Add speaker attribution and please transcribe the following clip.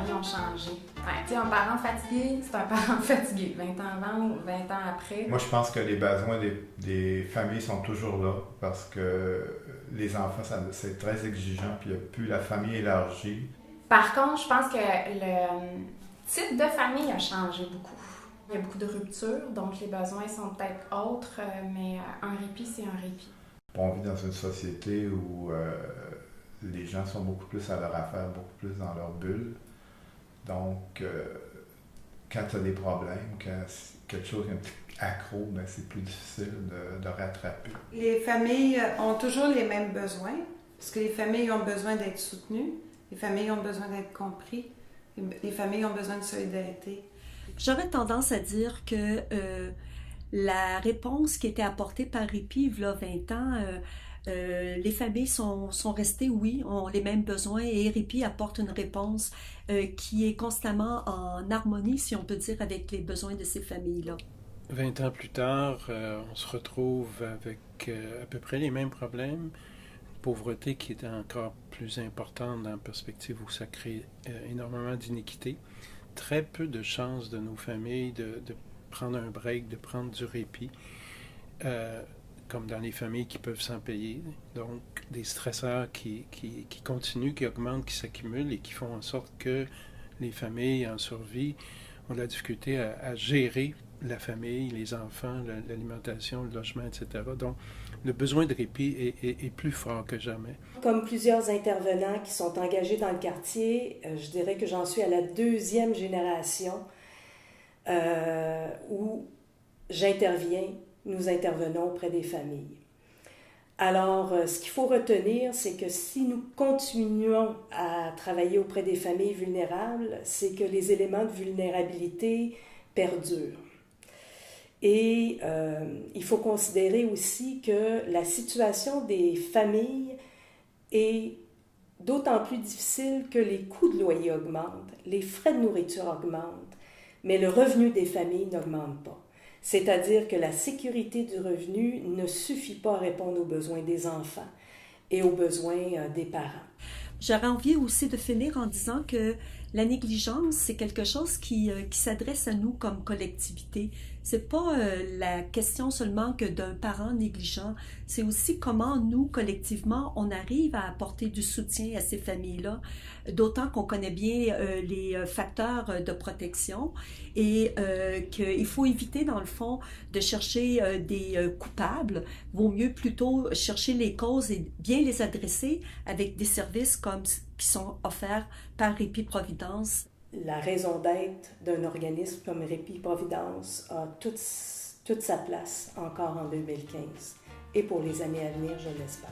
Speaker 1: familles ont changé. Ouais, tu sais, un parent fatigué, c'est un parent fatigué. 20 ans avant ou 20 ans après.
Speaker 2: Moi, je pense que les besoins des familles sont toujours là parce que les enfants, c'est très exigeant, puis il n'y a plus la famille élargie.
Speaker 1: Par contre, je pense que le type de famille a changé beaucoup. Il y a beaucoup de ruptures, donc les besoins sont peut-être autres, mais un répit, c'est un répit.
Speaker 2: On vit dans une société où les gens sont beaucoup plus à leur affaire, beaucoup plus dans leur bulle. Donc, quand tu as des problèmes, quand quelque chose est un petit accro, ben c'est plus difficile de rattraper.
Speaker 3: Les familles ont toujours les mêmes besoins, parce que les familles ont besoin d'être soutenues, les familles ont besoin d'être comprises, les familles ont besoin de solidarité.
Speaker 4: J'aurais tendance à dire que la réponse qui était apportée par Répit, il y a 20 ans, les familles sont restées, oui, ont les mêmes besoins et Répit apporte une réponse qui est constamment en harmonie, si on peut dire, avec les besoins de ces familles-là.
Speaker 5: 20 ans plus tard, on se retrouve avec à peu près les mêmes problèmes. Pauvreté qui est encore plus importante dans la perspective où ça crée énormément d'iniquité. Très peu de chances de nos familles de prendre un break, de prendre du répit, comme dans les familles qui peuvent s'en payer. Donc, des stresseurs qui continuent, qui augmentent, qui s'accumulent et qui font en sorte que les familles en survie ont de la difficulté à gérer la famille, les enfants, l'alimentation, le logement, etc. Donc, le besoin de répit est plus fort que jamais.
Speaker 6: Comme plusieurs intervenants qui sont engagés dans le quartier, je dirais que j'en suis à la 2e génération où nous intervenons auprès des familles. Alors, ce qu'il faut retenir, c'est que si nous continuons à travailler auprès des familles vulnérables, c'est que les éléments de vulnérabilité perdurent. Et il faut considérer aussi que la situation des familles est d'autant plus difficile que les coûts de loyer augmentent, les frais de nourriture augmentent, mais le revenu des familles n'augmente pas. C'est-à-dire que la sécurité du revenu ne suffit pas à répondre aux besoins des enfants et aux besoins des parents.
Speaker 4: J'aurais envie aussi de finir en disant que la négligence, c'est quelque chose qui s'adresse à nous comme collectivité. C'est pas la question seulement que d'un parent négligent, c'est aussi comment nous, collectivement, on arrive à apporter du soutien à ces familles-là, d'autant qu'on connaît bien les facteurs de protection et qu'il faut éviter, dans le fond, de chercher des coupables. Vaut mieux plutôt chercher les causes et bien les adresser avec des services comme qui sont offerts par Répit Providence.
Speaker 6: La raison d'être d'un organisme comme Répit Providence a toute sa place encore en 2015 et pour les années à venir, je l'espère.